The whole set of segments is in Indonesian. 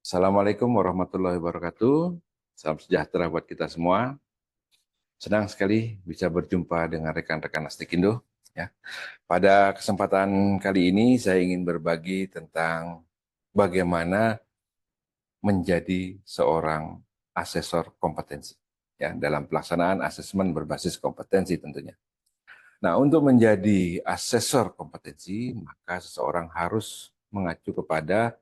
Assalamualaikum warahmatullahi wabarakatuh. Salam sejahtera buat kita semua. Senang sekali bisa berjumpa dengan rekan-rekan Astikindo. Ya. Pada kesempatan kali ini saya ingin berbagi tentang bagaimana menjadi seorang asesor kompetensi. Ya, dalam pelaksanaan asesmen berbasis kompetensi tentunya. Nah, untuk menjadi asesor kompetensi, maka seseorang harus mengacu kepada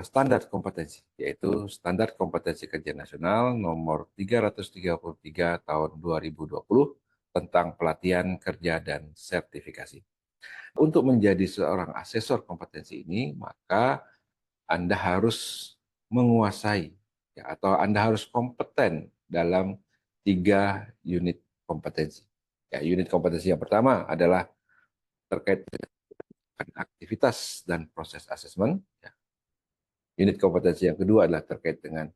standar kompetensi, yaitu Standar Kompetensi Kerja Nasional nomor 333 tahun 2020 tentang pelatihan kerja dan sertifikasi. Untuk menjadi seorang asesor kompetensi ini, maka Anda harus menguasai atau Anda harus kompeten dalam 3 unit kompetensi. Unit kompetensi yang pertama adalah terkait dengan aktivitas dan proses asesmen. Unit kompetensi yang kedua adalah terkait dengan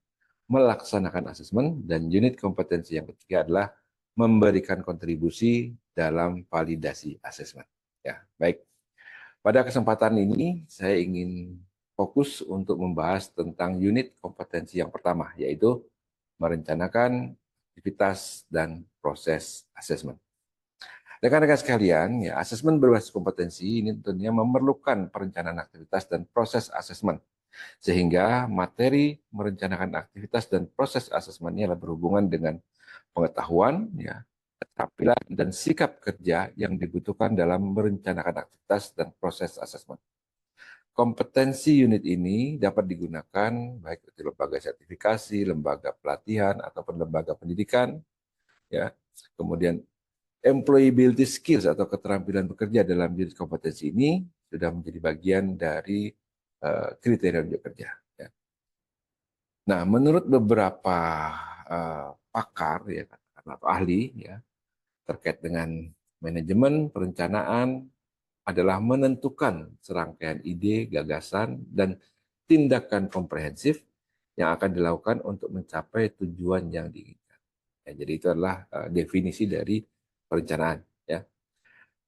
melaksanakan asesmen, dan unit kompetensi yang ketiga adalah memberikan kontribusi dalam validasi asesmen. Ya, baik. Pada kesempatan ini saya ingin fokus untuk membahas tentang unit kompetensi yang pertama, yaitu merencanakan aktivitas dan proses asesmen. Rekan-rekan sekalian, ya, asesmen berbasis kompetensi ini tentunya memerlukan perencanaan aktivitas dan proses asesmen, sehingga materi merencanakan aktivitas dan proses asesmennya berhubungan dengan pengetahuan, ya, keterampilan, dan sikap kerja yang dibutuhkan dalam merencanakan aktivitas dan proses asesmen. Kompetensi unit ini dapat digunakan baik di lembaga sertifikasi, lembaga pelatihan, ataupun lembaga pendidikan. Ya. Kemudian employability skills atau keterampilan bekerja dalam unit kompetensi ini sudah menjadi bagian dari kriteria unjuk kerja. Ya. Nah, menurut beberapa pakar ya atau ahli ya terkait dengan manajemen perencanaan adalah menentukan serangkaian ide, gagasan, dan tindakan komprehensif yang akan dilakukan untuk mencapai tujuan yang diinginkan. Ya, jadi itu adalah definisi dari perencanaan. Ya.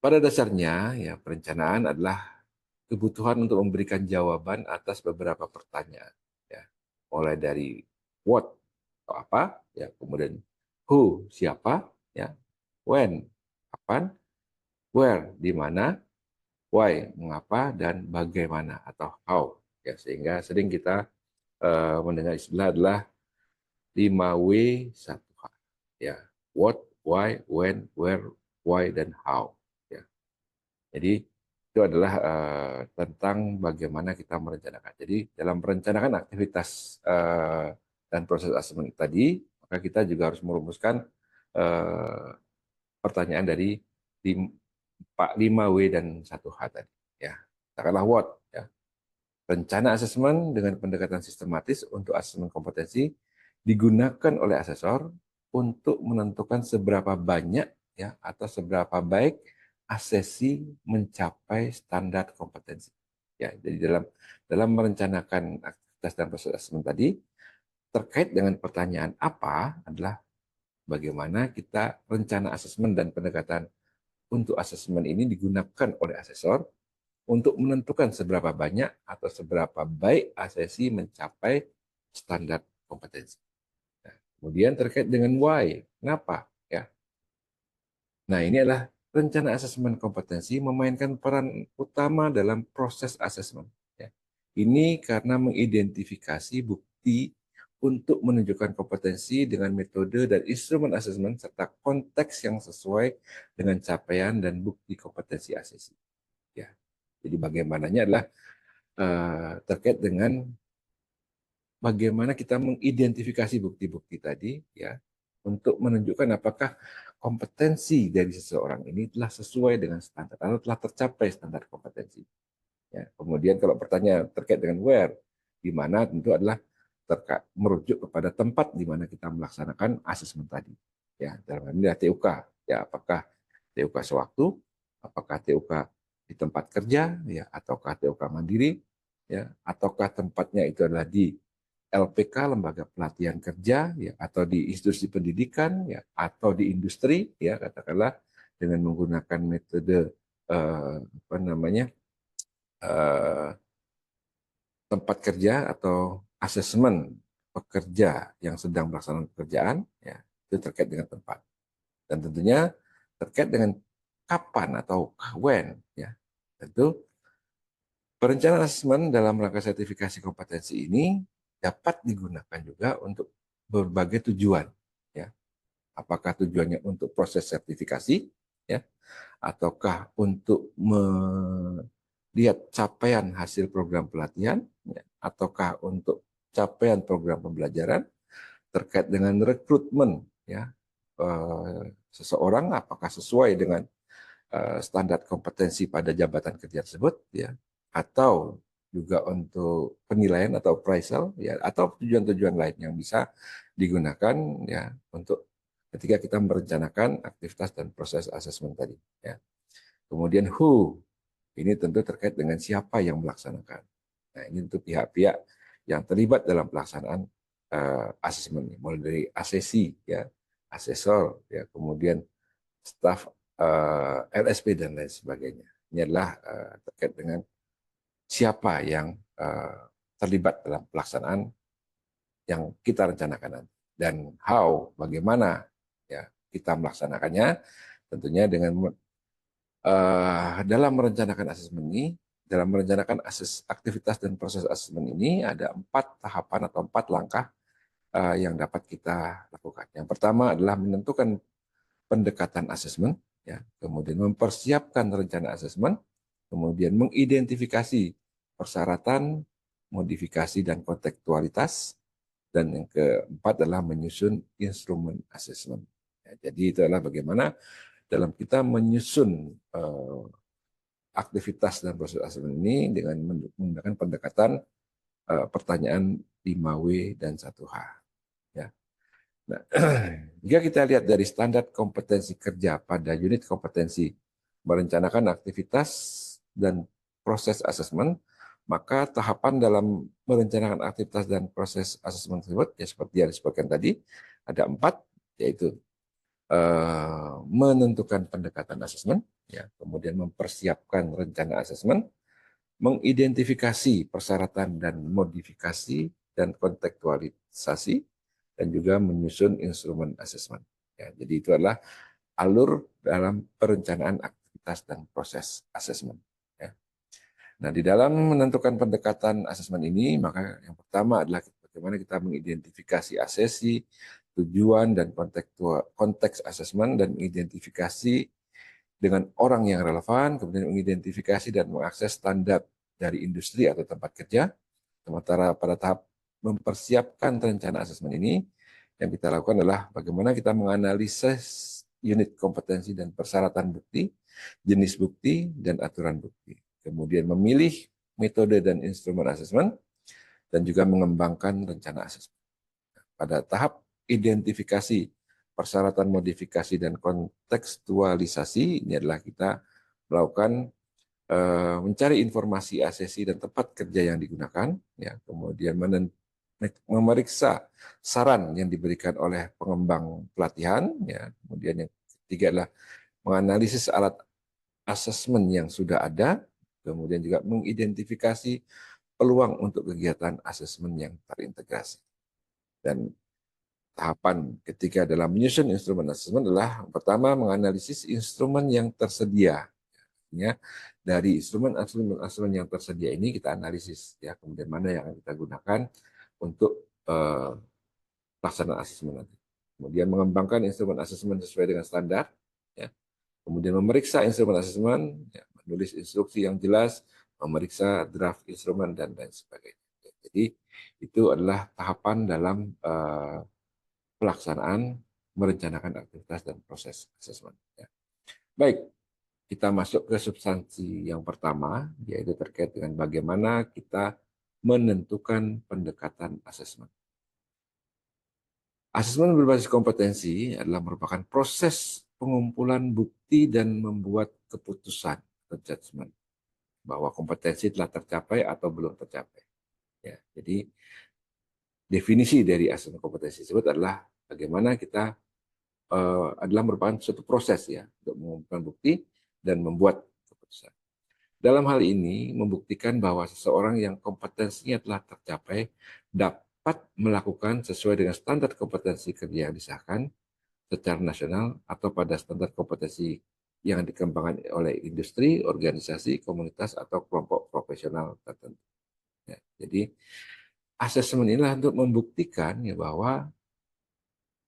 Pada dasarnya, ya perencanaan adalah kebutuhan untuk memberikan jawaban atas beberapa pertanyaan. Ya. Mulai dari what atau apa, ya, kemudian who siapa, ya, when kapan, where di mana, why mengapa, dan bagaimana atau how. Ya, sehingga sering kita mendengar istilah adalah 5W 1H. Ya, what, why, when, where, why, dan how. Ya. Jadi itu adalah tentang bagaimana kita merencanakan. Jadi dalam merencanakan aktivitas dan proses asesmen tadi, maka kita juga harus merumuskan pertanyaan dari 5W dan 1H tadi. Ya, katakanlah what. Ya. Rencana asesmen dengan pendekatan sistematis untuk asesmen kompetensi digunakan oleh asesor untuk menentukan seberapa banyak ya atau seberapa baik asesi mencapai standar kompetensi. Ya, jadi dalam merencanakan aktivitas dan proses asesmen tadi terkait dengan pertanyaan apa adalah bagaimana kita rencana asesmen dan pendekatan untuk asesmen ini digunakan oleh asesor untuk menentukan seberapa banyak atau seberapa baik asesi mencapai standar kompetensi. Nah, kemudian terkait dengan why, kenapa? Ya. Nah, ini adalah rencana asesmen kompetensi memainkan peran utama dalam proses asesmen. Ya. Ini karena mengidentifikasi bukti untuk menunjukkan kompetensi dengan metode dan instrumen asesmen serta konteks yang sesuai dengan capaian dan bukti kompetensi asesi. Ya. Jadi bagaimananya adalah terkait dengan bagaimana kita mengidentifikasi bukti-bukti tadi ya untuk menunjukkan apakah kompetensi dari seseorang ini telah sesuai dengan standar atau telah tercapai standar kompetensi. Ya, kemudian kalau pertanyaan terkait dengan where, di mana tentu adalah merujuk kepada tempat di mana kita melaksanakan asesmen tadi. Ya, dalam hal ini adalah TUK. Ya, apakah TUK sewaktu, apakah TUK di tempat kerja, ya, ataukah TUK mandiri, ya, ataukah tempatnya itu adalah di LPK, lembaga pelatihan kerja, ya, atau di institusi pendidikan, ya, atau di industri, ya, katakanlah dengan menggunakan metode apa namanya tempat kerja atau asesmen pekerja yang sedang melaksanakan pekerjaan, ya, itu terkait dengan tempat. Dan tentunya terkait dengan kapan atau when, ya. Tentu perencanaan asesmen dalam rangka sertifikasi kompetensi ini dapat digunakan juga untuk berbagai tujuan, ya. Apakah tujuannya untuk proses sertifikasi, ya, ataukah untuk melihat capaian hasil program pelatihan, ya, ataukah untuk capaian program pembelajaran terkait dengan rekrutmen, ya, seseorang apakah sesuai dengan standar kompetensi pada jabatan kerja tersebut, ya, atau juga untuk penilaian atau appraisal, ya, atau tujuan-tujuan lain yang bisa digunakan, ya, untuk ketika kita merencanakan aktivitas dan proses asesmen tadi, ya. Kemudian who, ini tentu terkait dengan siapa yang melaksanakan. Nah, ini untuk pihak-pihak yang terlibat dalam pelaksanaan asesmen, mulai dari asesi, ya, asesor, ya, kemudian staf LSP dan lain sebagainya. Ini adalah terkait dengan siapa yang terlibat dalam pelaksanaan yang kita rencanakan nanti, dan how, bagaimana, ya, kita melaksanakannya. Tentunya dengan dalam merencanakan asesmen ini, dalam merencanakan aktivitas dan proses asesmen ini ada 4 tahapan atau 4 langkah yang dapat kita lakukan. Yang pertama adalah menentukan pendekatan asesmen, ya, kemudian mempersiapkan rencana asesmen, kemudian mengidentifikasi persyaratan, modifikasi dan kontekstualitas, dan yang keempat adalah menyusun instrumen asesmen. Ya, jadi itu adalah bagaimana dalam kita menyusun aktivitas dan proses asesmen ini dengan menggunakan pendekatan pertanyaan 5W dan 1H. Ya. Nah, jika kita lihat dari standar kompetensi kerja pada unit kompetensi merencanakan aktivitas dan proses asesmen, maka tahapan dalam merencanakan aktivitas dan proses asesmen tersebut, ya, seperti yang disebutkan tadi, ada 4, yaitu menentukan pendekatan asesmen, ya, kemudian mempersiapkan rencana asesmen, mengidentifikasi persyaratan dan modifikasi dan kontekstualisasi, dan juga menyusun instrumen asesmen. Ya, jadi itu adalah alur dalam perencanaan aktivitas dan proses asesmen. Ya. Nah, di dalam menentukan pendekatan asesmen ini, maka yang pertama adalah bagaimana kita mengidentifikasi asesi, tujuan, dan konteks asesmen, dan mengidentifikasi dengan orang yang relevan, kemudian mengidentifikasi dan mengakses standar dari industri atau tempat kerja. Sementara pada tahap mempersiapkan rencana asesmen ini, yang kita lakukan adalah bagaimana kita menganalisis unit kompetensi dan persyaratan bukti, jenis bukti, dan aturan bukti. Kemudian memilih metode dan instrumen asesmen, dan juga mengembangkan rencana asesmen. Pada tahap identifikasi persyaratan, modifikasi, dan kontekstualisasi, ini adalah kita melakukan mencari informasi asesi dan tempat kerja yang digunakan, ya, kemudian memeriksa saran yang diberikan oleh pengembang pelatihan, ya, kemudian yang ketiga adalah menganalisis alat asesmen yang sudah ada, kemudian juga mengidentifikasi peluang untuk kegiatan asesmen yang terintegrasi. Dan tahapan ketiga dalam menyusun instrumen asesmen adalah pertama menganalisis instrumen yang tersedia. Ya, dari instrumen yang tersedia ini kita analisis, ya, kemudian mana yang kita gunakan untuk pelaksanaan asesmen nanti. Kemudian mengembangkan instrumen asesmen sesuai dengan standar, ya. Kemudian memeriksa instrumen asesmen, ya, menulis instruksi yang jelas, memeriksa draft instrumen, dan lain sebagainya. Jadi itu adalah tahapan dalam pelaksanaan merencanakan aktivitas dan proses asesmen. Ya. Baik, kita masuk ke substansi yang pertama, yaitu terkait dengan bagaimana kita menentukan pendekatan asesmen. Asesmen berbasis kompetensi adalah merupakan proses pengumpulan bukti dan membuat keputusan atau judgment bahwa kompetensi telah tercapai atau belum tercapai. Ya, jadi definisi dari asesmen kompetensi tersebut adalah bagaimana kita adalah merupakan suatu proses, ya, untuk mengumpulkan bukti dan membuat keputusan. Dalam hal ini membuktikan bahwa seseorang yang kompetensinya telah tercapai dapat melakukan sesuai dengan standar kompetensi kerja yang disahkan secara nasional atau pada standar kompetensi yang dikembangkan oleh industri, organisasi, komunitas, atau kelompok profesional tertentu. Ya, jadi asesmen inilah untuk membuktikan ya bahwa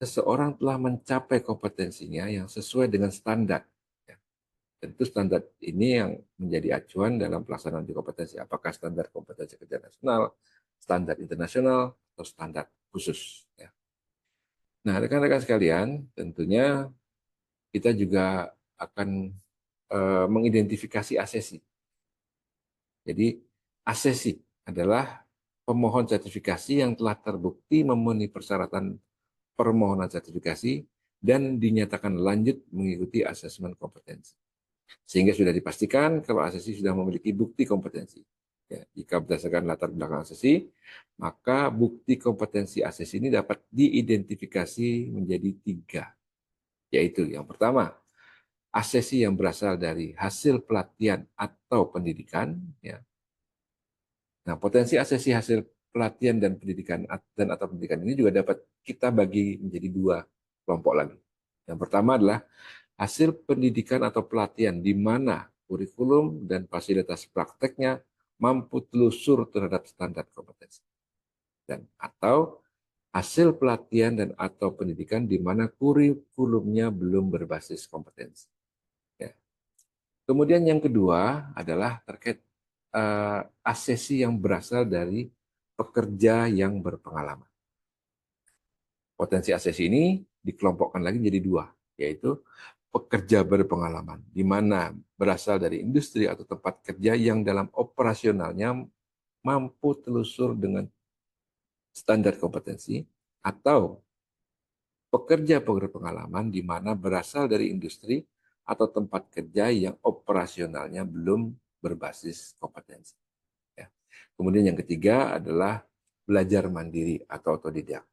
seseorang telah mencapai kompetensinya yang sesuai dengan standar. Ya. Tentu standar ini yang menjadi acuan dalam pelaksanaan uji kompetensi. Apakah standar kompetensi kerja nasional, standar internasional, atau standar khusus. Ya. Nah, rekan-rekan sekalian, tentunya kita juga akan mengidentifikasi asesi. Jadi, asesi adalah pemohon sertifikasi yang telah terbukti memenuhi persyaratan permohonan sertifikasi dan dinyatakan lanjut mengikuti asesmen kompetensi. Sehingga sudah dipastikan kalau asesi sudah memiliki bukti kompetensi. Ya, jika berdasarkan latar belakang asesi, maka bukti kompetensi asesi ini dapat diidentifikasi menjadi 3. Yaitu yang pertama, asesi yang berasal dari hasil pelatihan atau pendidikan. Ya. Nah, potensi asesi hasil pelatihan dan pendidikan atau pendidikan ini juga dapat kita bagi menjadi 2 kelompok lagi. Yang pertama adalah hasil pendidikan atau pelatihan di mana kurikulum dan fasilitas prakteknya mampu telusur terhadap standar kompetensi. Dan atau hasil pelatihan dan atau pendidikan di mana kurikulumnya belum berbasis kompetensi. Ya. Kemudian yang kedua adalah terkait asesi yang berasal dari pekerja yang berpengalaman. Potensi asesi ini dikelompokkan lagi menjadi 2, yaitu pekerja berpengalaman, di mana berasal dari industri atau tempat kerja yang dalam operasionalnya mampu telusur dengan standar kompetensi, atau pekerja berpengalaman di mana berasal dari industri atau tempat kerja yang operasionalnya belum berbasis kompetensi. Ya. Kemudian yang ketiga adalah belajar mandiri atau otodidak.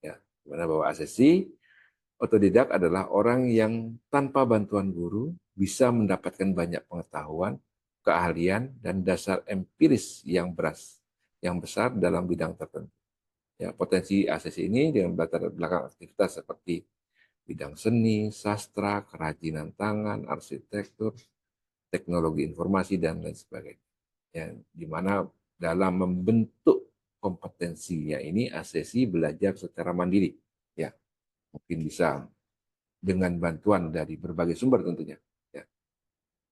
Ya, di mana bahwa asesi otodidak adalah orang yang tanpa bantuan guru bisa mendapatkan banyak pengetahuan, keahlian, dan dasar empiris yang besar dalam bidang tertentu. Ya, potensi asesi ini dengan latar belakang aktivitas seperti bidang seni, sastra, kerajinan tangan, arsitektur, teknologi informasi, dan lain sebagainya. Ya, di mana dalam membentuk kompetensinya ini asesi belajar secara mandiri. Ya, mungkin bisa dengan bantuan dari berbagai sumber tentunya. Ya.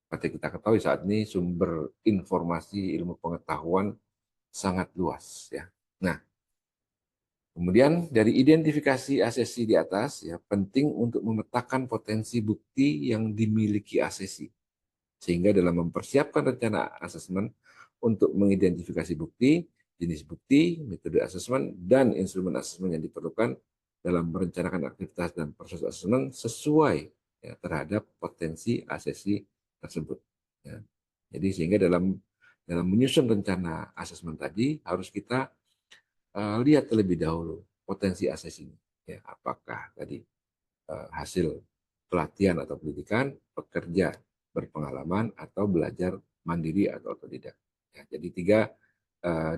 Seperti kita ketahui saat ini sumber informasi ilmu pengetahuan sangat luas. Ya. Nah, kemudian dari identifikasi asesi di atas, ya penting untuk memetakan potensi bukti yang dimiliki asesi. Sehingga dalam mempersiapkan rencana asesmen untuk mengidentifikasi bukti, jenis bukti, metode asesmen, dan instrumen asesmen yang diperlukan dalam merencanakan aktivitas dan proses asesmen sesuai ya, terhadap potensi asesi tersebut. Ya. Jadi sehingga dalam menyusun rencana asesmen tadi harus kita lihat terlebih dahulu potensi asesi ini. Ya, apakah tadi hasil pelatihan atau pendidikan, pekerja berpengalaman, atau belajar mandiri atau otodidak. Ya, jadi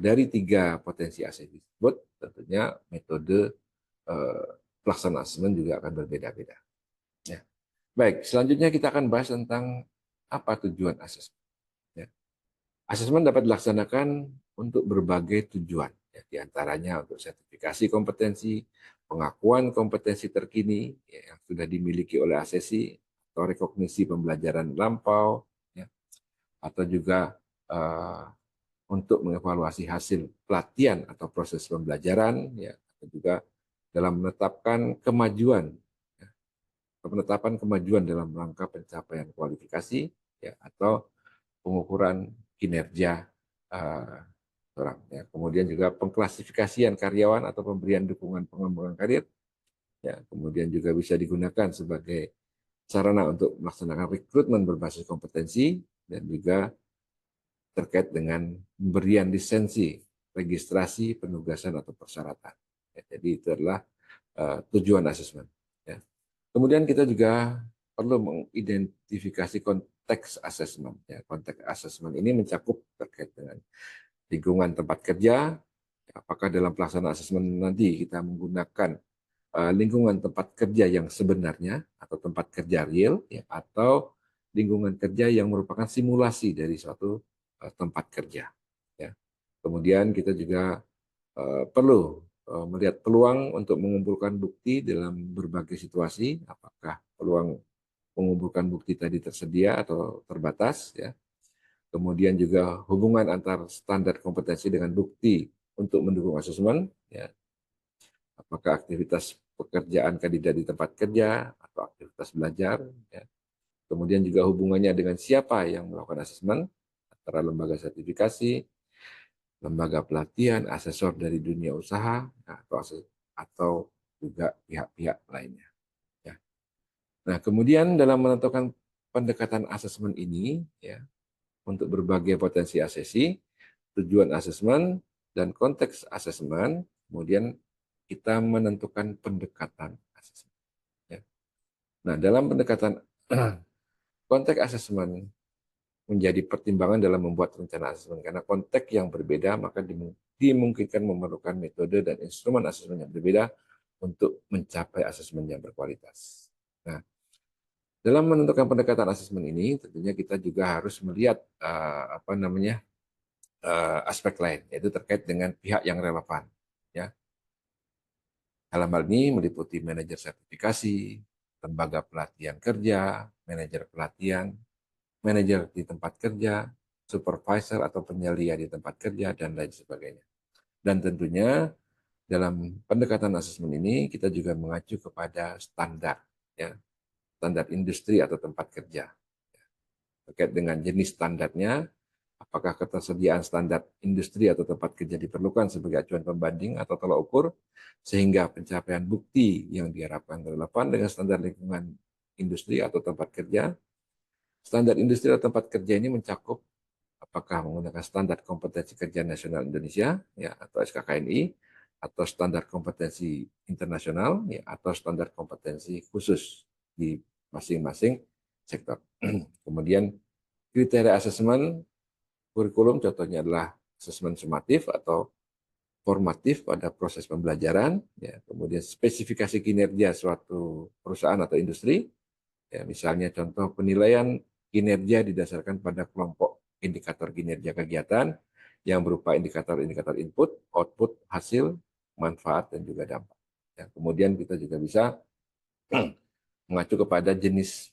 dari 3 potensi asesi tersebut, tentunya metode pelaksanaan asesmen juga akan berbeda-beda. Ya. Baik, selanjutnya kita akan bahas tentang apa tujuan asesmen. Ya. Asesmen dapat dilaksanakan untuk berbagai tujuan, ya, diantaranya untuk sertifikasi kompetensi, pengakuan kompetensi terkini ya, yang sudah dimiliki oleh asesi, atau rekognisi pembelajaran lampau, ya, atau juga untuk mengevaluasi hasil pelatihan atau proses pembelajaran, ya, atau juga dalam menetapkan kemajuan, ya, penetapan kemajuan dalam rangka pencapaian kualifikasi, ya, atau pengukuran kinerja orang. Ya. Kemudian juga pengklasifikasian karyawan atau pemberian dukungan pengembangan karir. Ya. Kemudian juga bisa digunakan sebagai sarana untuk melaksanakan rekrutmen berbasis kompetensi dan juga terkait dengan pemberian lisensi, registrasi, penugasan atau persyaratan. Ya, jadi itu adalah tujuan asesmen. Ya. Kemudian kita juga perlu mengidentifikasi konteks assessment. Ya, konteks assessment ini mencakup terkait dengan lingkungan tempat kerja. Apakah dalam pelaksanaan assessment nanti kita menggunakan lingkungan tempat kerja yang sebenarnya atau tempat kerja real, ya, atau lingkungan kerja yang merupakan simulasi dari suatu tempat kerja. Ya. Kemudian kita juga perlu melihat peluang untuk mengumpulkan bukti dalam berbagai situasi, apakah peluang mengumpulkan bukti tadi tersedia atau terbatas, ya. Kemudian juga hubungan antar standar kompetensi dengan bukti untuk mendukung asesmen, ya. Apakah aktivitas pekerjaan kandidat di tempat kerja atau aktivitas belajar, ya. Kemudian juga hubungannya dengan siapa yang melakukan asesmen, antara lembaga sertifikasi, lembaga pelatihan, asesor dari dunia usaha, atau juga pihak-pihak lainnya. Ya. Nah, kemudian dalam menentukan pendekatan asesmen ini, ya, untuk berbagai potensi asesi, tujuan asesmen, dan konteks asesmen, kemudian kita menentukan pendekatan asesmen. Ya. Nah, dalam pendekatan konteks asesmen menjadi pertimbangan dalam membuat rencana asesmen, karena konteks yang berbeda maka dimungkinkan memerlukan metode dan instrumen asesmen yang berbeda untuk mencapai asesmen yang berkualitas. Nah, dalam menentukan pendekatan asesmen ini tentunya kita juga harus melihat aspek lain, yaitu terkait dengan pihak yang relevan. Ya. Dalam hal ini meliputi manajer sertifikasi, lembaga pelatihan kerja, manajer pelatihan, manajer di tempat kerja, supervisor atau penyelia di tempat kerja, dan lain sebagainya. Dan tentunya dalam pendekatan asesmen ini kita juga mengacu kepada standar, ya, standar industri atau tempat kerja. Terkait dengan jenis standarnya, apakah ketersediaan standar industri atau tempat kerja diperlukan sebagai acuan pembanding atau tolak ukur, sehingga pencapaian bukti yang diharapkan relevan dengan standar lingkungan industri atau tempat kerja. Standar industri atau tempat kerja ini mencakup apakah menggunakan standar kompetensi kerja nasional Indonesia, ya, atau SKKNI, atau standar kompetensi internasional, ya, atau standar kompetensi khusus di masing-masing sektor. Kemudian kriteria asesmen kurikulum contohnya adalah asesmen sumatif atau formatif pada proses pembelajaran, ya. Kemudian spesifikasi kinerja suatu perusahaan atau industri, ya, misalnya contoh penilaian kinerja didasarkan pada kelompok indikator kinerja kegiatan yang berupa indikator-indikator input, output, hasil, manfaat, dan juga dampak. Ya, kemudian kita juga bisa mengacu kepada jenis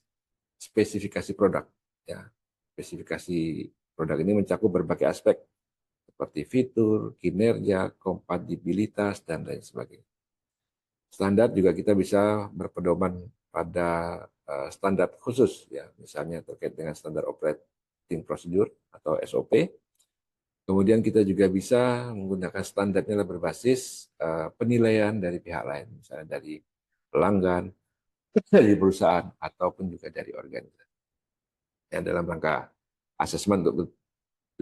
spesifikasi produk. Ya, spesifikasi produk ini mencakup berbagai aspek seperti fitur, kinerja, kompatibilitas, dan lain sebagainya. Standar juga kita bisa berpedoman pada standar khusus, ya, misalnya terkait dengan standar operating procedure atau SOP. Kemudian kita juga bisa menggunakan standarnya berbasis penilaian dari pihak lain, misalnya dari pelanggan, dari perusahaan, ataupun juga dari organisasi. Ya, dalam rangka asesmen untuk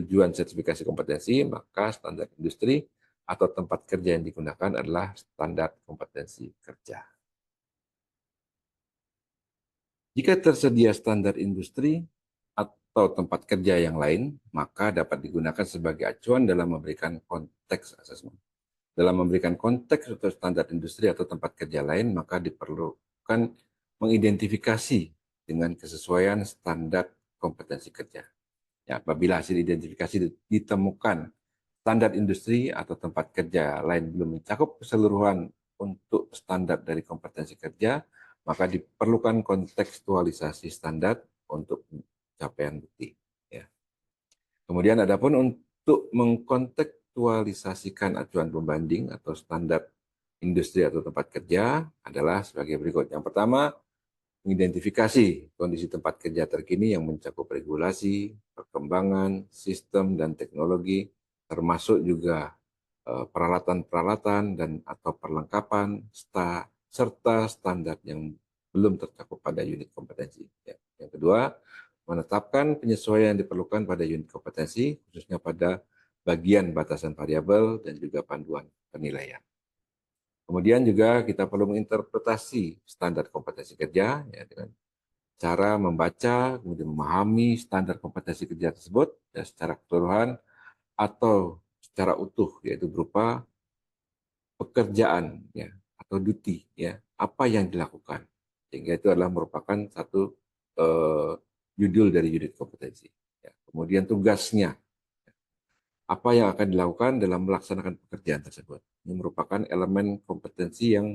tujuan sertifikasi kompetensi, maka standar industri atau tempat kerja yang digunakan adalah standar kompetensi kerja. Jika tersedia standar industri atau tempat kerja yang lain, maka dapat digunakan sebagai acuan dalam memberikan konteks asesmen. Dalam memberikan konteks atau standar industri atau tempat kerja lain, maka diperlukan mengidentifikasi dengan kesesuaian standar kompetensi kerja. Ya, apabila hasil identifikasi ditemukan standar industri atau tempat kerja lain belum mencakup keseluruhan untuk standar dari kompetensi kerja, maka diperlukan kontekstualisasi standar untuk pencapaian bukti. Ya. Kemudian adapun untuk mengkontekstualisasikan acuan pembanding atau standar industri atau tempat kerja adalah sebagai berikut. Yang pertama, mengidentifikasi kondisi tempat kerja terkini yang mencakup regulasi, perkembangan, sistem, dan teknologi, termasuk juga peralatan-peralatan dan atau perlengkapan, serta standar yang belum tercakup pada unit kompetensi. Ya. Yang kedua, menetapkan penyesuaian yang diperlukan pada unit kompetensi, khususnya pada bagian batasan variabel dan juga panduan penilaian. Kemudian juga kita perlu menginterpretasi standar kompetensi kerja, ya, dengan cara membaca, kemudian memahami standar kompetensi kerja tersebut ya, secara keseluruhan atau secara utuh, yaitu berupa pekerjaan ya atau duty ya, apa yang dilakukan. Sehingga itu adalah merupakan satu judul dari unit kompetensi. Ya. Kemudian tugasnya, apa yang akan dilakukan dalam melaksanakan pekerjaan tersebut. Ini merupakan elemen kompetensi yang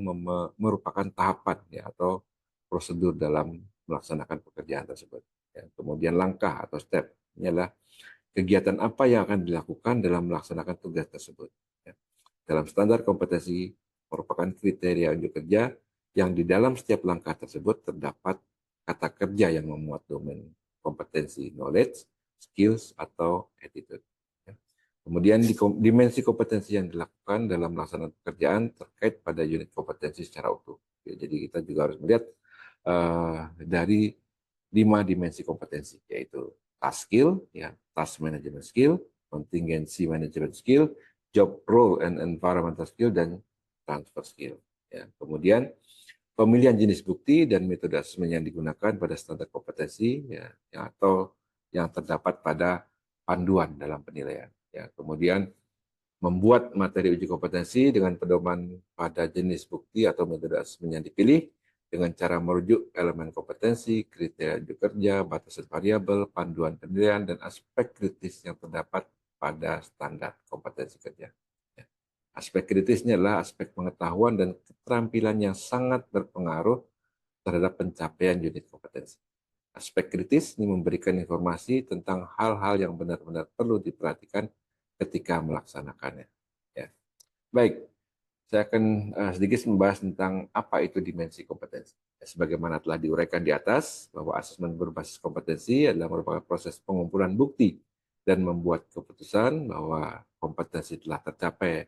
merupakan tahapan ya, atau prosedur dalam melaksanakan pekerjaan tersebut. Ya. Kemudian langkah atau step, ini adalah kegiatan apa yang akan dilakukan dalam melaksanakan tugas tersebut. Ya. Dalam standar kompetensi merupakan kriteria unjuk kerja yang di dalam setiap langkah tersebut terdapat kata kerja yang memuat domain kompetensi knowledge, skills, atau attitude. Ya. Kemudian dimensi kompetensi yang dilakukan dalam melaksanakan pekerjaan terkait pada unit kompetensi secara utuh. Ya, jadi kita juga harus melihat dari 5 dimensi kompetensi, yaitu task skill, ya, task management skill, contingency management skill, job role and environmental skill, dan transfer skill. Ya. Kemudian pemilihan jenis bukti dan metode asesmen yang digunakan pada standar kompetensi ya, atau yang terdapat pada panduan dalam penilaian. Ya. Kemudian membuat materi uji kompetensi dengan pedoman pada jenis bukti atau metode asesmen yang dipilih dengan cara merujuk elemen kompetensi, kriteria uji kerja, batasan variabel, panduan penilaian, dan aspek kritis yang terdapat pada standar kompetensi kerja. Ya. Aspek kritisnya adalah aspek pengetahuan dan keterampilan yang sangat berpengaruh terhadap pencapaian unit kompetensi. Aspek kritis ini memberikan informasi tentang hal-hal yang benar-benar perlu diperhatikan ketika melaksanakannya. Ya. Baik, saya akan sedikit membahas tentang apa itu dimensi kompetensi. Ya, sebagaimana telah diuraikan di atas, bahwa asesmen berbasis kompetensi adalah merupakan proses pengumpulan bukti dan membuat keputusan bahwa kompetensi telah tercapai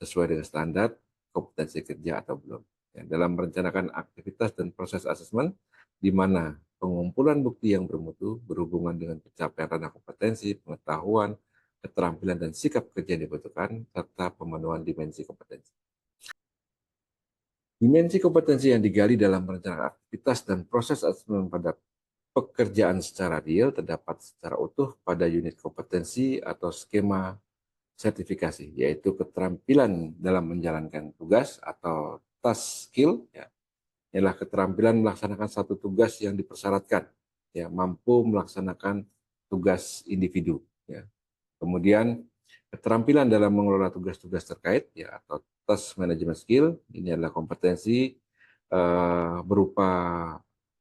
sesuai dengan standar kompetensi kerja atau belum. Ya, dalam merencanakan aktivitas dan proses asesmen, di mana pengumpulan bukti yang bermutu berhubungan dengan pencapaian ranah kompetensi, pengetahuan, keterampilan, dan sikap kerja yang dibutuhkan, serta pemenuhan dimensi kompetensi. Dimensi kompetensi yang digali dalam merencanakan aktivitas dan proses asesmen pada pekerjaan secara real terdapat secara utuh pada unit kompetensi atau skema sertifikasi, yaitu keterampilan dalam menjalankan tugas atau task skill, ya, ialah keterampilan melaksanakan satu tugas yang dipersyaratkan, ya, mampu melaksanakan tugas individu. Ya. Kemudian keterampilan dalam mengelola tugas-tugas terkait, ya, atau task management skill, ini adalah kompetensi berupa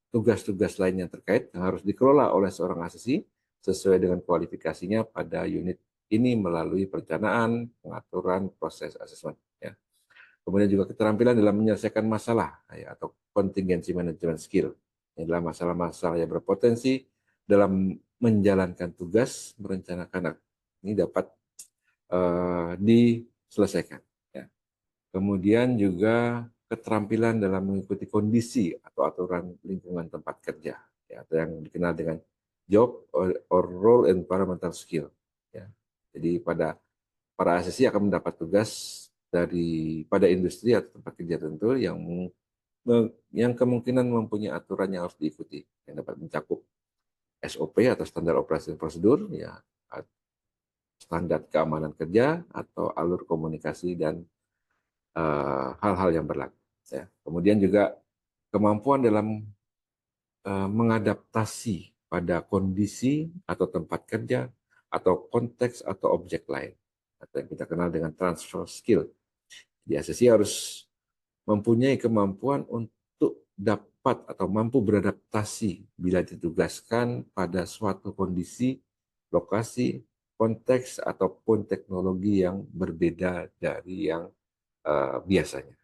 tugas-tugas lain yang terkait yang harus dikelola oleh seorang asesi sesuai dengan kualifikasinya pada unit ini melalui perencanaan, pengaturan, proses asesmen. Ya. Kemudian juga keterampilan dalam menyelesaikan masalah ya, atau contingency management skill. Ini adalah masalah-masalah yang berpotensi dalam menjalankan tugas, merencanakan ini dapat diselesaikan. Ya. Kemudian juga keterampilan dalam mengikuti kondisi atau aturan lingkungan tempat kerja, ya, atau yang dikenal dengan job or role environmental skill. Ya. Jadi para asesi akan mendapat tugas pada industri atau tempat kerja tertentu yang kemungkinan mempunyai aturan yang harus diikuti, yang dapat mencakup SOP atau standar operasi prosedur, ya, standar keamanan kerja atau alur komunikasi dan hal-hal yang berlaku. Ya. Kemudian juga kemampuan dalam mengadaptasi pada kondisi atau tempat kerja atau konteks atau objek lain, atau yang kita kenal dengan transfer skill. Di asesi harus mempunyai kemampuan untuk dapat atau mampu beradaptasi bila ditugaskan pada suatu kondisi, lokasi, konteks, ataupun teknologi yang berbeda dari yang biasanya.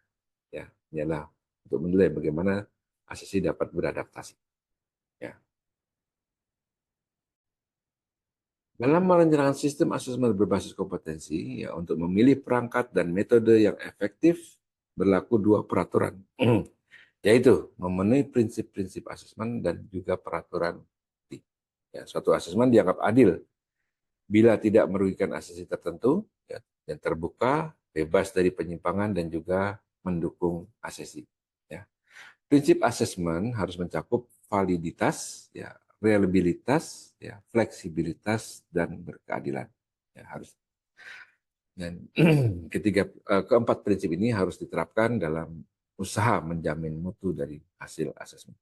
Ya, ini adalah untuk menilai bagaimana asesi dapat beradaptasi. Ya. Dalam merencanakan sistem asesmen berbasis kompetensi, ya, untuk memilih perangkat dan metode yang efektif berlaku dua peraturan, yaitu memenuhi prinsip-prinsip asesmen dan juga peraturan. Ya, suatu asesmen dianggap adil bila tidak merugikan asesi tertentu, ya, dan terbuka, bebas dari penyimpangan dan juga mendukung asesi. Ya. Prinsip asesmen harus mencakup validitas, ya, reliabilitas, ya, fleksibilitas, dan berkeadilan. Ya, harus. Dan keempat prinsip ini harus diterapkan dalam usaha menjamin mutu dari hasil asesmen.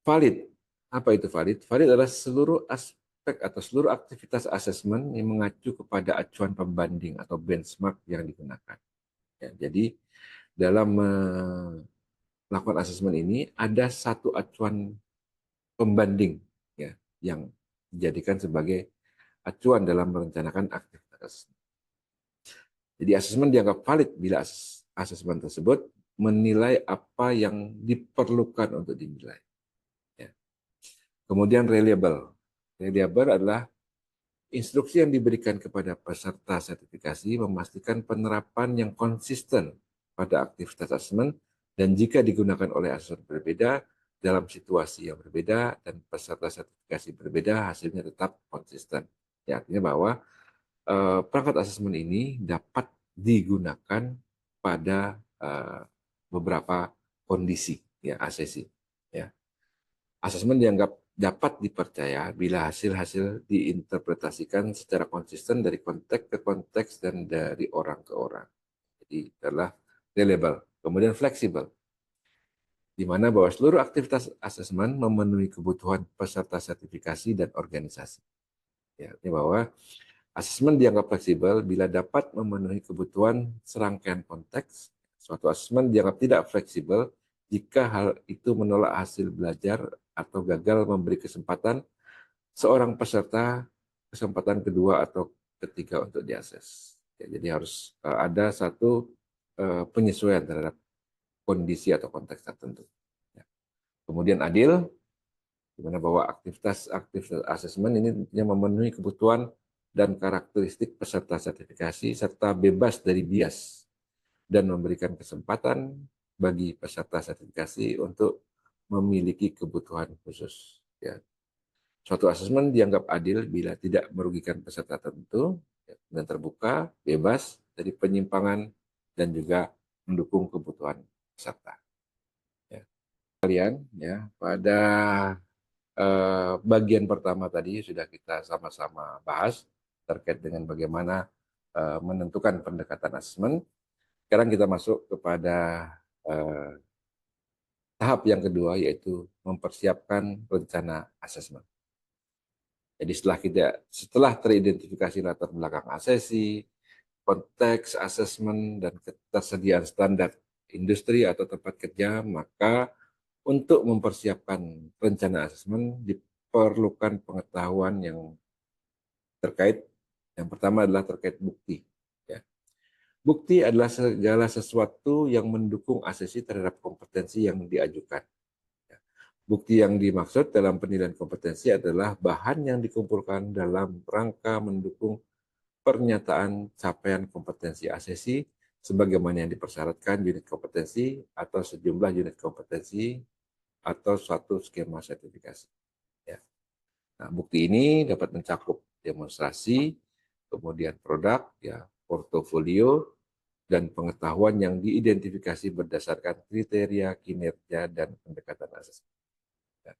Valid. Apa itu valid? Valid adalah seluruh aspek atau seluruh aktivitas asesmen yang mengacu kepada acuan pembanding atau benchmark yang digunakan. Ya, jadi dalam melakukan asesmen ini ada satu acuan pembanding, ya, yang dijadikan sebagai acuan dalam merencanakan aktivitas. Jadi asesmen dianggap valid bila asesmen tersebut menilai apa yang diperlukan untuk dinilai. Ya. Kemudian reliable. Reliable adalah instruksi yang diberikan kepada peserta sertifikasi memastikan penerapan yang konsisten pada aktivitas asesmen dan jika digunakan oleh asesmen berbeda dalam situasi yang berbeda dan peserta sertifikasi berbeda, hasilnya tetap konsisten. Ya, artinya bahwa perangkat asesmen ini dapat digunakan pada beberapa kondisi, ya, asesi. Ya. Asesmen dianggap dapat dipercaya bila hasil-hasil diinterpretasikan secara konsisten dari konteks ke konteks dan dari orang ke orang. Jadi adalah reliable. Kemudian fleksibel, di mana bahwa seluruh aktivitas asesmen memenuhi kebutuhan peserta sertifikasi dan organisasi. Ya, artinya bahwa asesmen dianggap fleksibel bila dapat memenuhi kebutuhan serangkaian konteks. Suatu asesmen dianggap tidak fleksibel jika hal itu menolak hasil belajar atau gagal memberi kesempatan seorang peserta kesempatan kedua atau ketiga untuk diakses. Ya, jadi harus ada satu penyesuaian terhadap kondisi atau konteks tertentu. Ya. Kemudian adil, di mana bahwa aktivitas asesmen ini yang memenuhi kebutuhan dan karakteristik peserta sertifikasi serta bebas dari bias dan memberikan kesempatan bagi peserta sertifikasi untuk memiliki kebutuhan khusus. Ya. Suatu asesmen dianggap adil bila tidak merugikan peserta tertentu dan terbuka, bebas dari penyimpangan dan juga mendukung kebutuhan peserta. Ya. Kalian, ya, pada bagian pertama tadi sudah kita sama-sama bahas terkait dengan bagaimana menentukan pendekatan asesmen. Sekarang kita masuk kepada tahap yang kedua, yaitu mempersiapkan rencana asesmen. Jadi setelah teridentifikasi latar belakang asesi, konteks asesmen dan ketersediaan standar industri atau tempat kerja, maka untuk mempersiapkan rencana asesmen diperlukan pengetahuan yang terkait. Yang pertama adalah terkait bukti. Ya. Bukti adalah segala sesuatu yang mendukung asesi terhadap kompetensi yang diajukan. Ya. Bukti yang dimaksud dalam penilaian kompetensi adalah bahan yang dikumpulkan dalam rangka mendukung pernyataan capaian kompetensi asesi sebagaimana yang dipersyaratkan unit kompetensi atau sejumlah unit kompetensi atau suatu skema sertifikasi. Ya. Nah, bukti ini dapat mencakup demonstrasi, kemudian produk, ya, portofolio, dan pengetahuan yang diidentifikasi berdasarkan kriteria kinerja dan pendekatan asesmen. Ya.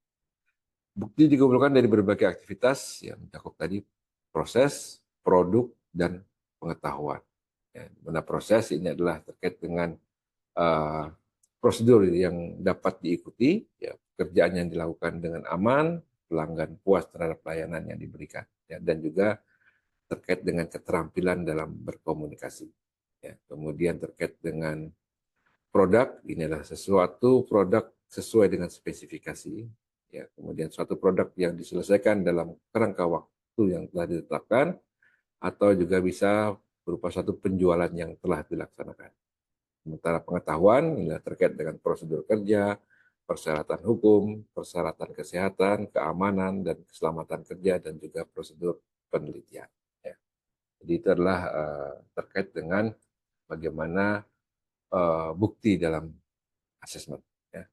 Bukti dikumpulkan dari berbagai aktivitas yang mencakup tadi proses, produk, dan pengetahuan. Ya, mana proses ini adalah terkait dengan uh, prosedur yang dapat diikuti, ya, pekerjaan yang dilakukan dengan aman, pelanggan puas terhadap layanan yang diberikan, ya, dan juga terkait dengan keterampilan dalam berkomunikasi. Ya, kemudian terkait dengan produk, ini adalah sesuatu produk sesuai dengan spesifikasi. Ya, kemudian suatu produk yang diselesaikan dalam kerangka waktu yang telah ditetapkan, atau juga bisa berupa suatu penjualan yang telah dilaksanakan. Sementara pengetahuan ini terkait dengan prosedur kerja, persyaratan hukum, persyaratan kesehatan, keamanan, dan keselamatan kerja, dan juga prosedur penelitian. Ya. Jadi itu adalah terkait dengan bagaimana bukti dalam asesmen. Ya.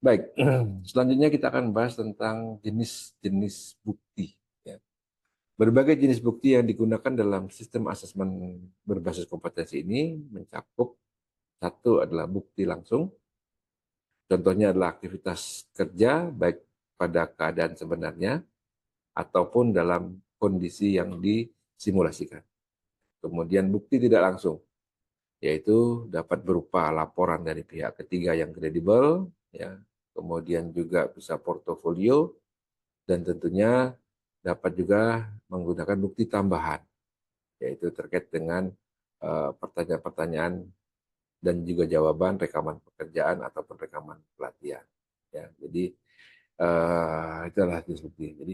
Baik, selanjutnya kita akan bahas tentang jenis-jenis bukti. Ya. Berbagai jenis bukti yang digunakan dalam sistem asesmen berbasis kompetensi ini mencakup: satu adalah bukti langsung, Contohnya adalah aktivitas kerja baik pada keadaan sebenarnya ataupun dalam kondisi yang disimulasikan. Kemudian bukti tidak langsung, yaitu dapat berupa laporan dari pihak ketiga yang kredibel, ya, kemudian juga bisa portofolio, dan tentunya dapat juga menggunakan bukti tambahan, yaitu terkait dengan pertanyaan-pertanyaan dan juga jawaban rekaman pekerjaan ataupun rekaman pelatihan. Ya, jadi itulah jenis bukti. Jadi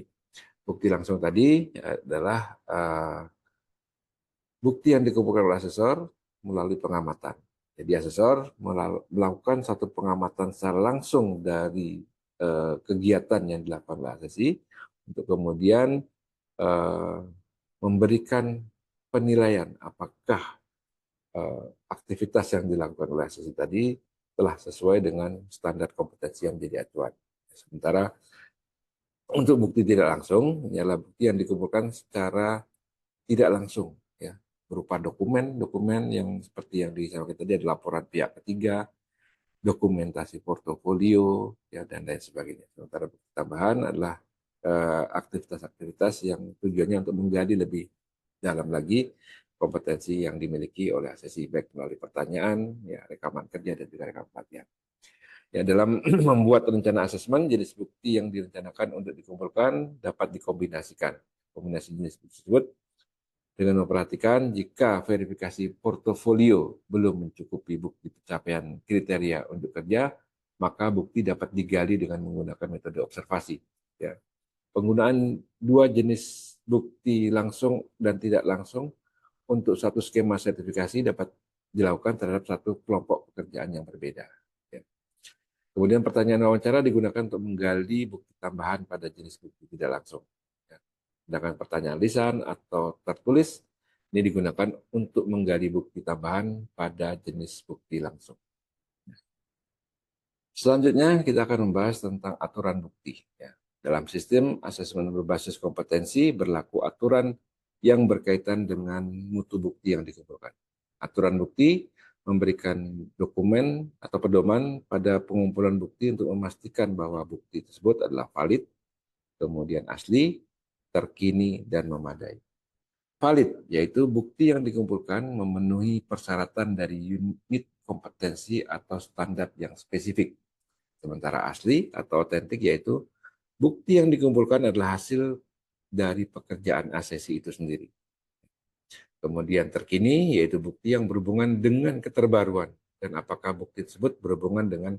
bukti langsung tadi adalah bukti yang dikumpulkan oleh asesor melalui pengamatan. Jadi asesor melakukan satu pengamatan secara langsung dari kegiatan yang dilakukan oleh asesi untuk kemudian eh, memberikan penilaian apakah aktivitas yang dilakukan oleh asesi tadi telah sesuai dengan standar kompetensi yang menjadi acuan. Sementara untuk bukti tidak langsung, ini adalah bukti yang dikumpulkan secara tidak langsung, ya, berupa dokumen-dokumen yang seperti yang disampaikan tadi, ada laporan pihak ketiga, dokumentasi portofolio, ya, dan lain sebagainya. Sementara bukti tambahan adalah aktivitas-aktivitas yang tujuannya untuk menggali lebih dalam lagi kompetensi yang dimiliki oleh asesi, baik melalui pertanyaan, ya, rekaman kerja, dan juga rekaman pelatihan. Ya, dalam membuat rencana asesmen, jenis bukti yang direncanakan untuk dikumpulkan dapat dikombinasikan. Kombinasi jenis bukti tersebut dengan memperhatikan jika verifikasi portofolio belum mencukupi bukti pencapaian kriteria untuk kerja, maka bukti dapat digali dengan menggunakan metode observasi. Ya. Penggunaan dua jenis bukti langsung dan tidak langsung untuk satu skema sertifikasi dapat dilakukan terhadap satu kelompok pekerjaan yang berbeda. Ya. Kemudian pertanyaan wawancara digunakan untuk menggali bukti tambahan pada jenis bukti tidak langsung. Ya. Sedangkan pertanyaan lisan atau tertulis ini digunakan untuk menggali bukti tambahan pada jenis bukti langsung. Selanjutnya kita akan membahas tentang aturan bukti. Ya. Dalam sistem asesmen berbasis kompetensi berlaku aturan yang berkaitan dengan mutu bukti yang dikumpulkan. Aturan bukti memberikan dokumen atau pedoman pada pengumpulan bukti untuk memastikan bahwa bukti tersebut adalah valid, kemudian asli, terkini, dan memadai. Valid, yaitu bukti yang dikumpulkan memenuhi persyaratan dari unit kompetensi atau standar yang spesifik. Sementara asli atau otentik yaitu bukti yang dikumpulkan adalah hasil dari pekerjaan asesi itu sendiri. Kemudian terkini yaitu bukti yang berhubungan dengan keterbaruan dan apakah bukti tersebut berhubungan dengan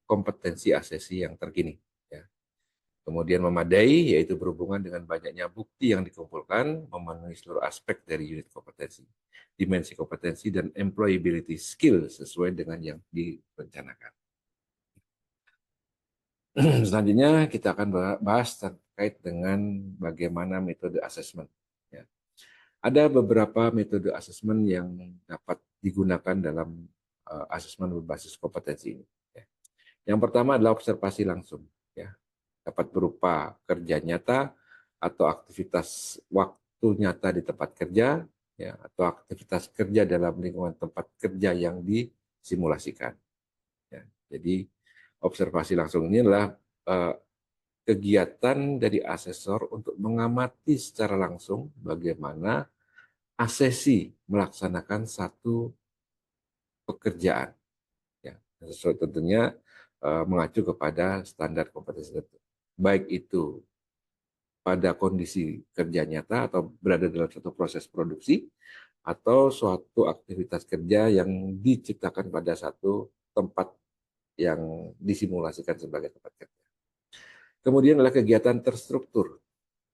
kompetensi asesi yang terkini. Ya. Kemudian memadai yaitu berhubungan dengan banyaknya bukti yang dikumpulkan memenuhi seluruh aspek dari unit kompetensi, dimensi kompetensi, dan employability skill sesuai dengan yang direncanakan. Selanjutnya kita akan bahas terkait dengan bagaimana metode asesmen. Ya. Ada beberapa metode asesmen yang dapat digunakan dalam asesmen berbasis kompetensi ini. Ya. Yang pertama adalah observasi langsung. Ya. Dapat berupa kerja nyata atau aktivitas waktu nyata di tempat kerja, ya, atau aktivitas kerja dalam lingkungan tempat kerja yang disimulasikan. Ya. Jadi observasi langsung ini adalah kegiatan dari asesor untuk mengamati secara langsung bagaimana asesi melaksanakan satu pekerjaan, ya, sesuai tentunya mengacu kepada standar kompetensi tertentu, baik itu pada kondisi kerja nyata atau berada dalam satu proses produksi atau suatu aktivitas kerja yang diciptakan pada satu tempat yang disimulasikan sebagai tempat kerja. Kemudian adalah kegiatan terstruktur.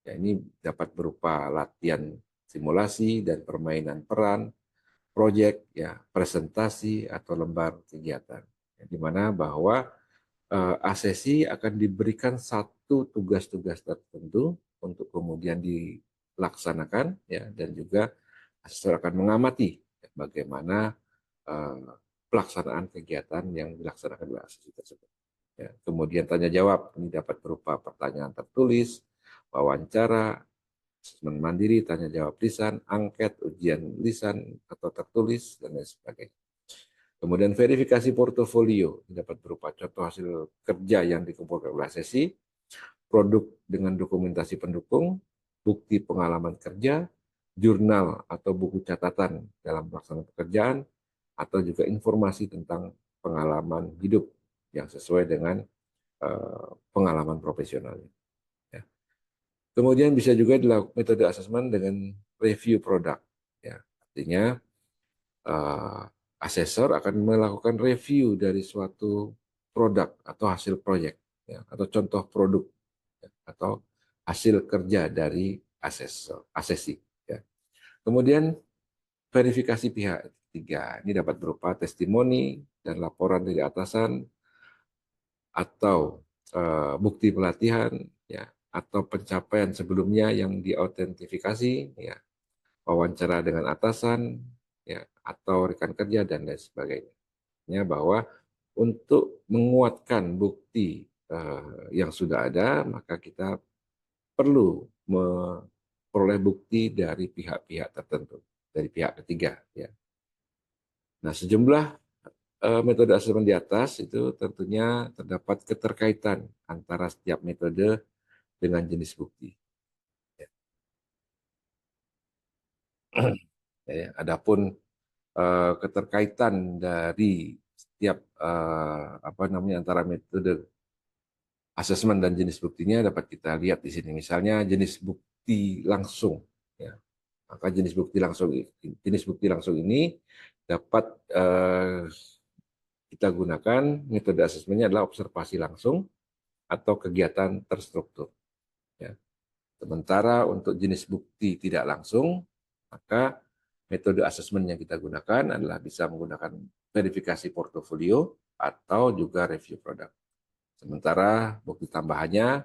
Ya, ini dapat berupa latihan simulasi dan permainan peran, proyek, ya, presentasi atau lembar kegiatan. Ya, di mana bahwa asesi akan diberikan satu tugas-tugas tertentu untuk kemudian dilaksanakan, ya, dan juga asesor akan mengamati ya, bagaimana pelaksanaan kegiatan yang dilaksanakan oleh asesi tersebut. Ya, kemudian tanya jawab ini dapat berupa pertanyaan tertulis, wawancara, asesmen mandiri, tanya jawab lisan, angket, ujian lisan atau tertulis, dan lain sebagainya. Kemudian verifikasi portofolio dapat berupa contoh hasil kerja yang dikumpulkan oleh asesi, produk dengan dokumentasi pendukung, bukti pengalaman kerja, jurnal atau buku catatan dalam pelaksanaan pekerjaan, atau juga informasi tentang pengalaman hidup yang sesuai dengan pengalaman profesionalnya. Ya. Kemudian bisa juga dilakukan metode asesmen dengan review produk. Ya. Artinya asesor akan melakukan review dari suatu produk atau hasil proyek, ya, atau contoh produk, ya, atau hasil kerja dari asesi. Ya. Kemudian verifikasi pihak ketiga ini dapat berupa testimoni dan laporan dari atasan atau bukti pelatihan, ya, atau pencapaian sebelumnya yang diautentifikasi, ya, wawancara dengan atasan, ya, atau rekan kerja dan lain sebagainya. Bahwa untuk menguatkan bukti yang sudah ada, maka kita perlu memperoleh bukti dari pihak-pihak tertentu, dari pihak ketiga. Ya. Nah, sejumlah metode asesmen di atas itu tentunya terdapat keterkaitan antara setiap metode dengan jenis bukti. Ya. Ya, adapun keterkaitan dari setiap apa namanya antara metode asesmen dan jenis buktinya dapat kita lihat di sini. Misalnya jenis bukti langsung, ya. Maka jenis bukti langsung ini dapat kita gunakan metode asesmennya adalah observasi langsung atau kegiatan terstruktur. Ya. Sementara untuk jenis bukti tidak langsung, maka metode asesmen yang kita gunakan adalah bisa menggunakan verifikasi portofolio atau juga review produk. Sementara bukti tambahannya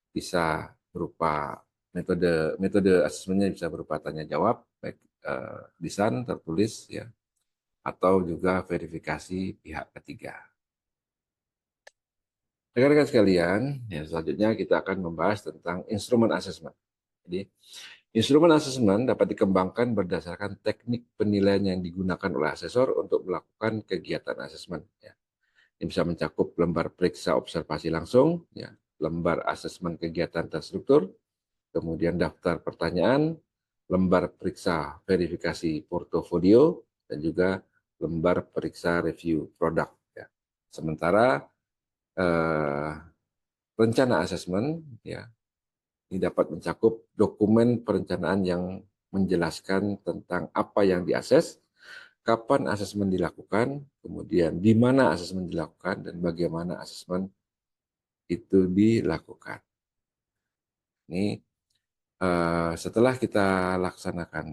bisa berupa metode asesmennya bisa berupa tanya jawab, baik lisan, tertulis, ya, atau juga verifikasi pihak ketiga. Rekan-rekan sekalian, ya, selanjutnya kita akan membahas tentang instrumen asesmen. Jadi, instrumen asesmen dapat dikembangkan berdasarkan teknik penilaian yang digunakan oleh asesor untuk melakukan kegiatan asesmen. Ya. Ini bisa mencakup lembar periksa observasi langsung, ya, lembar asesmen kegiatan terstruktur, kemudian daftar pertanyaan, lembar periksa verifikasi portofolio, dan juga lembar periksa review produk. Ya. Sementara rencana asesmen, ya, ini dapat mencakup dokumen perencanaan yang menjelaskan tentang apa yang diakses, kapan asesmen dilakukan, kemudian di mana asesmen dilakukan, dan bagaimana asesmen itu dilakukan. Ini setelah kita laksanakan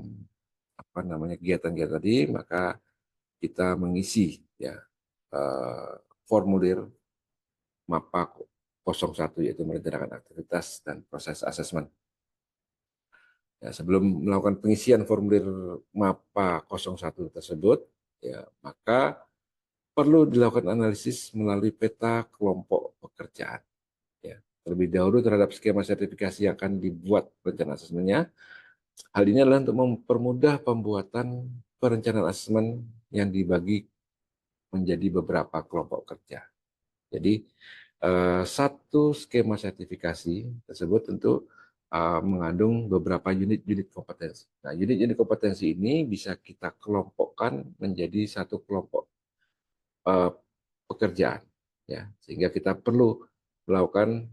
apa namanya kegiatan-kegiatan tadi, maka kita mengisi, ya, formulir MAPA 01, yaitu merencanakan aktivitas dan proses asesmen. Ya, sebelum melakukan pengisian formulir MAPA 01 tersebut, ya, maka perlu dilakukan analisis melalui peta kelompok pekerjaan. Ya, terlebih dahulu terhadap skema sertifikasi yang akan dibuat rencana asesmennya. Hal ini adalah untuk mempermudah pembuatan perencanaan asesmen yang dibagi menjadi beberapa kelompok kerja. Jadi satu skema sertifikasi tersebut tentu mengandung beberapa unit-unit kompetensi. Nah, unit-unit kompetensi ini bisa kita kelompokkan menjadi satu kelompok pekerjaan, ya, sehingga kita perlu melakukan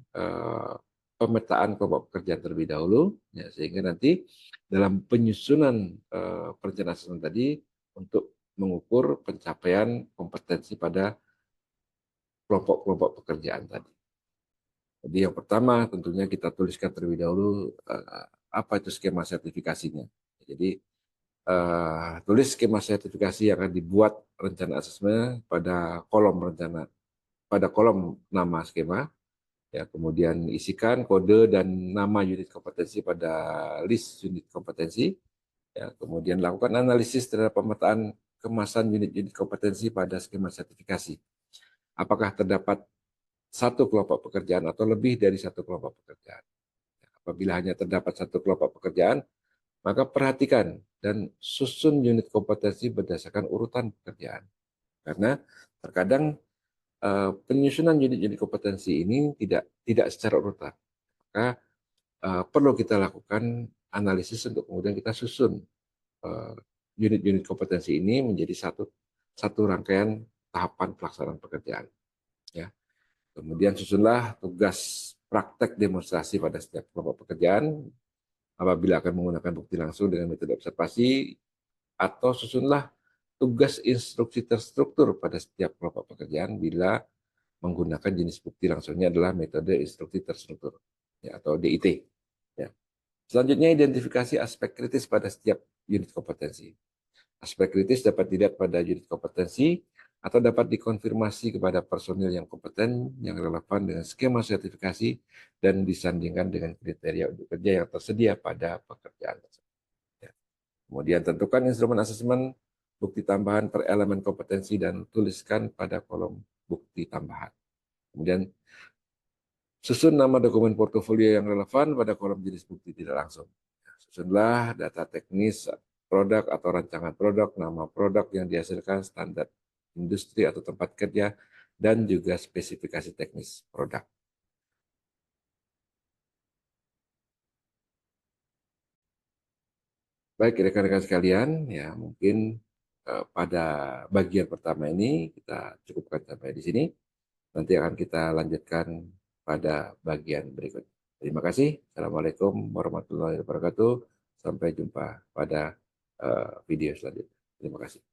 pemetaan kelompok pekerjaan terlebih dahulu, ya, sehingga nanti dalam penyusunan perencanaan asesmen tadi untuk mengukur pencapaian kompetensi pada kelompok-kelompok pekerjaan tadi. Jadi yang pertama tentunya kita tuliskan terlebih dahulu apa itu skema sertifikasinya. Jadi tulis skema sertifikasi yang akan dibuat rencana asesmen pada kolom rencana, pada kolom nama skema, ya, kemudian isikan kode dan nama unit kompetensi pada list unit kompetensi, ya, kemudian lakukan analisis terhadap pemetaan kemasan unit-unit kompetensi pada skema sertifikasi. Apakah terdapat satu kelompok pekerjaan atau lebih dari satu kelompok pekerjaan. Apabila hanya terdapat satu kelompok pekerjaan, maka perhatikan dan susun unit kompetensi berdasarkan urutan pekerjaan. Karena terkadang penyusunan unit-unit kompetensi ini tidak secara urutan. Maka perlu kita lakukan analisis untuk kemudian kita susun unit-unit kompetensi ini menjadi satu rangkaian tahapan pelaksanaan pekerjaan. Ya. Kemudian susunlah tugas praktek demonstrasi pada setiap kelompok pekerjaan apabila akan menggunakan bukti langsung dengan metode observasi, atau susunlah tugas instruksi terstruktur pada setiap kelompok pekerjaan bila menggunakan jenis bukti langsungnya adalah metode instruksi terstruktur, ya, atau DIT. Ya. Selanjutnya, identifikasi aspek kritis pada setiap unit kompetensi. Aspek kritis dapat dilihat pada unit kompetensi atau dapat dikonfirmasi kepada personil yang kompeten, yang relevan dengan skema sertifikasi, dan disandingkan dengan kriteria untuk kerja yang tersedia pada pekerjaan tersebut. Ya. Kemudian tentukan instrumen asesmen bukti tambahan per elemen kompetensi dan tuliskan pada kolom bukti tambahan. Kemudian susun nama dokumen portofolio yang relevan pada kolom jenis bukti tidak langsung. Susunlah data teknis produk atau rancangan produk, nama produk yang dihasilkan, standar industri atau tempat kerja, dan juga spesifikasi teknis produk. Baik rekan-rekan sekalian, ya mungkin pada bagian pertama ini kita cukupkan sampai di sini. Nanti akan kita lanjutkan pada bagian berikut. Terima kasih. Assalamualaikum warahmatullahi wabarakatuh. Sampai jumpa pada video selanjutnya. Terima kasih.